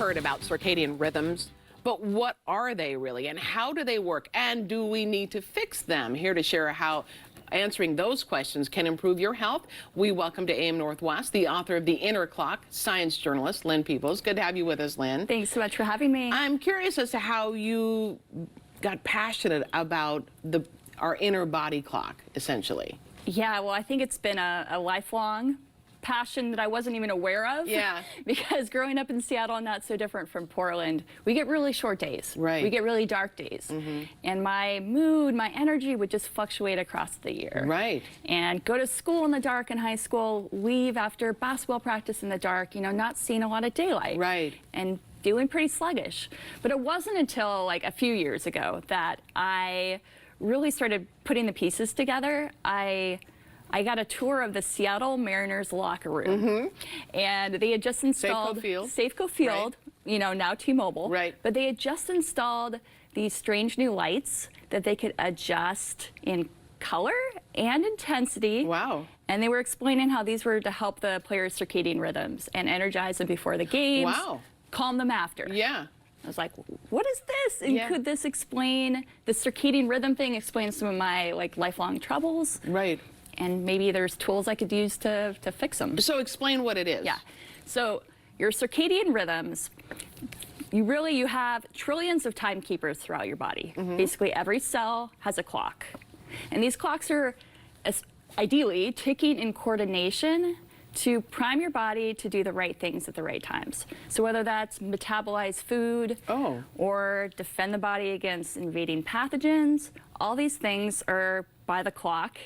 heard about circadian rhythms, but what are they really and how do they work? And do we need to fix them? Here to share how answering those questions can improve your health, we welcome to AM Northwest the author of The Inner Clock, science journalist Lynne Peeples. Good to have you with us, Lynne. Thanks so much for having me. I'm curious as to how you got passionate about our inner body clock, essentially. Yeah, well, I think it's been a lifelong passion that I wasn't even aware of. Yeah. Because growing up in Seattle, not so different from Portland, we get really short days. Right. We get really dark days. Mm-hmm. And my mood, my energy would just fluctuate across the year. Right. And go to school in the dark in high school, leave after basketball practice in the dark, you know, not seeing a lot of daylight. Right. And feeling pretty sluggish. But it wasn't until like a few years ago that I really started putting the pieces together. I got a tour of the Seattle Mariners locker room, mm-hmm. and they had just installed Safeco Field, right. You know, now T-Mobile, right. But they had just installed these strange new lights that they could adjust in color and intensity. Wow. And they were explaining how these were to help the players' circadian rhythms and energize them before the games, wow. Calm them after. Yeah. I was like, what is this? And yeah. Could this explain, the circadian rhythm thing explain some of my like lifelong troubles? Right. And maybe there's tools I could use to fix them. So explain what it is. Yeah. So your circadian rhythms, you have trillions of timekeepers throughout your body. Mm-hmm. Basically every cell has a clock. And these clocks are ideally ticking in coordination to prime your body to do the right things at the right times. So whether that's metabolize food or defend the body against invading pathogens, all these things are by the clock.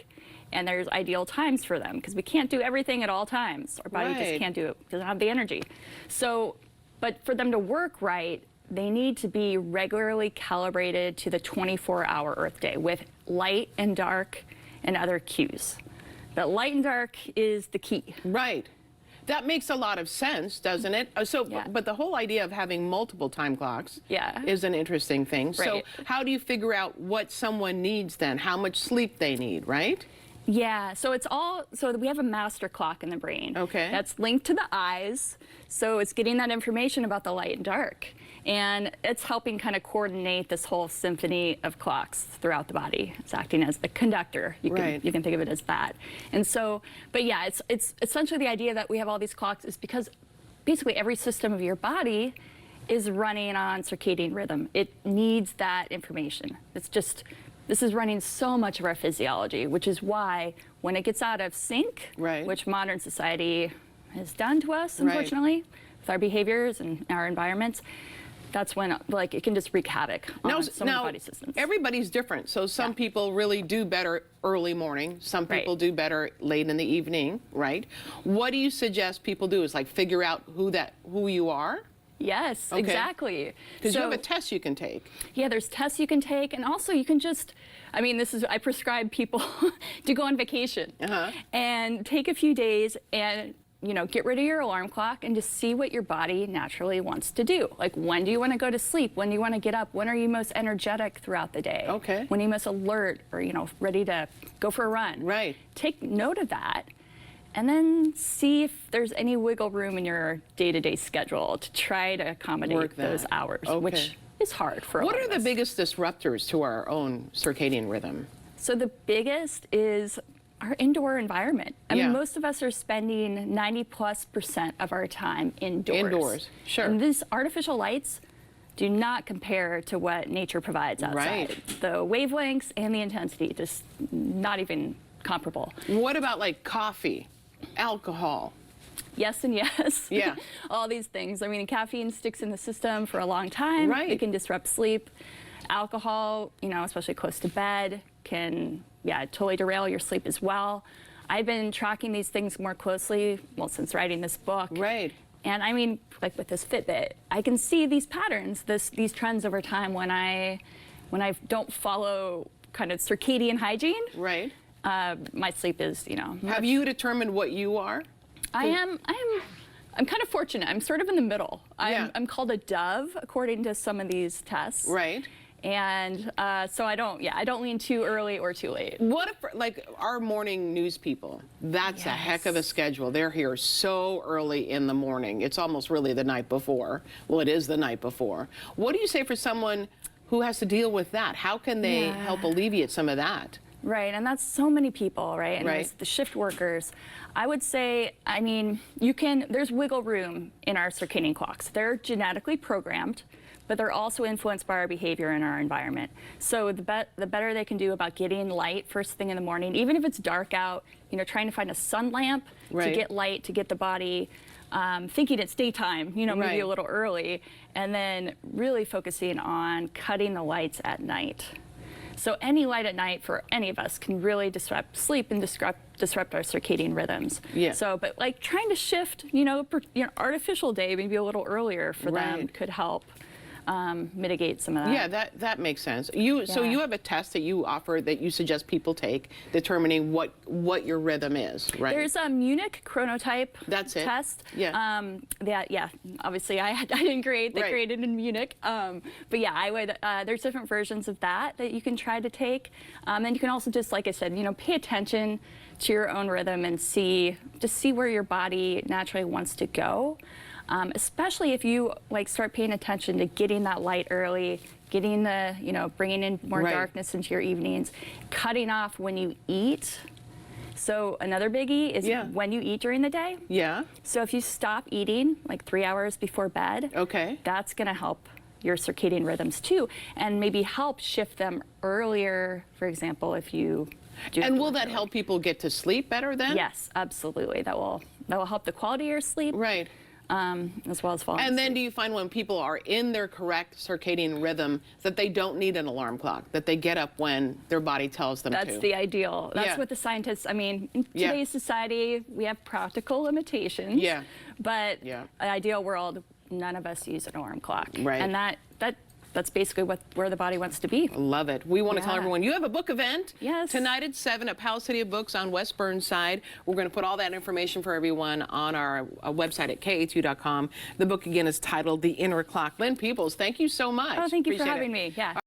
And there's ideal times for them because we can't do everything at all times. Our body just can't do it, doesn't have the energy. So, but for them to work right, they need to be regularly calibrated to the 24-hour Earth day with light and dark and other cues. But light and dark is the key. Right. That makes a lot of sense, doesn't it? So, yeah. But the whole idea of having multiple time clocks is an interesting thing. Right. So how do you figure out what someone needs then? How much sleep they need, right? Yeah, so it's all, so we have a master clock in the brain. Okay. That's linked to the eyes, so it's getting that information about the light and dark. And it's helping kind of coordinate this whole symphony of clocks throughout the body. It's acting as a conductor. You can think of it as that. And so, but yeah, it's essentially the idea that we have all these clocks is because basically every system of your body is running on circadian rhythm. It needs that information. It's just, this is running so much of our physiology, which is why when it gets out of sync, which modern society has done to us, unfortunately, with our behaviors and our environments, that's when like it can just wreak havoc on some of the body systems. Everybody's different. So some people really do better early morning. Some people do better late in the evening, right? What do you suggest people do? Is like figure out who you are? Yes, exactly. Because you have a test you can take. Yeah, there's tests you can take, and also you can just, I mean, I prescribe people to go on vacation and take a few days and, you know, get rid of your alarm clock and just see what your body naturally wants to do. Like, when do you want to go to sleep? When do you want to get up? When are you most energetic throughout the day? Okay. When are you most alert or, you know, ready to go for a run? Right. Take note of that. And then see if there's any wiggle room in your day-to-day schedule to try to accommodate those hours, which is hard for a lot of us. What are the biggest disruptors to our own circadian rhythm? So the biggest is our indoor environment. I mean, most of us are spending 90+% of our time indoors. Indoors, sure. And these artificial lights do not compare to what nature provides outside. Right. The wavelengths and the intensity, just not even comparable. What about like coffee? Alcohol? Yes and yes. Yeah. All these things. I mean, caffeine sticks in the system for a long time. Right. It can disrupt sleep. Alcohol, you know, especially close to bed, can, totally derail your sleep as well. I've been tracking these things more closely, well, since writing this book. Right. And I mean, like with this Fitbit, I can see these patterns, these trends over time when I don't follow kind of circadian hygiene. Right. My sleep is, you know. Have you determined what you are? I'm kind of fortunate. I'm sort of in the middle. I'm called a dove according to some of these tests. Right. And so I don't lean too early or too late. What if, like, our morning news people, that's a heck of a schedule. They're here so early in the morning. It's almost really the night before. Well, it is the night before. What do you say for someone who has to deal with that? How can they help alleviate some of that? Right, and that's so many people, right? And there's the shift workers. I would say, I mean, there's wiggle room in our circadian clocks. They're genetically programmed, but they're also influenced by our behavior and our environment. So the better they can do about getting light first thing in the morning, even if it's dark out, you know, trying to find a sun lamp to get light, to get the body thinking it's daytime, you know, maybe a little early, and then really focusing on cutting the lights at night. So any light at night for any of us can really disrupt sleep and disrupt our circadian rhythms. Yeah. So, but like trying to shift, you know, artificial day maybe a little earlier for them could help mitigate some of that. Yeah, that makes sense. So you have a test that you offer that you suggest people take, determining what your rhythm is, right? There's a Munich chronotype test. Yeah. Obviously I didn't create. They created in Munich. But yeah, I would. There's different versions of that you can try to take. And you can also just, like I said, you know, pay attention to your own rhythm and see where your body naturally wants to go. Especially if you like start paying attention to getting that light early, getting the, you know, bringing in more darkness into your evenings, cutting off when you eat. So another biggie is when you eat during the day. Yeah. So if you stop eating like 3 hours before bed, that's going to help your circadian rhythms too, and maybe help shift them earlier, for example, if you do. And will that help people get to sleep better then? Yes, absolutely. That will help the quality of your sleep. Right. As well as falling And then asleep. do you find when people are in their correct circadian rhythm that they don't need an alarm clock, that they get up when their body tells them to? That's the ideal. That's what the scientists, I mean, in today's society, we have practical limitations. Yeah. But an ideal world, none of us use an alarm clock. Right. And that's basically where the body wants to be. Love it. We want to tell everyone you have a book event tonight at 7 at Pal City of Books on West Burnside. We're going to put all that information for everyone on our website at KATU.com. The book again is titled The Inner Clock. Lynne Peeples, thank you so much. Oh, thank you for having me. Yeah.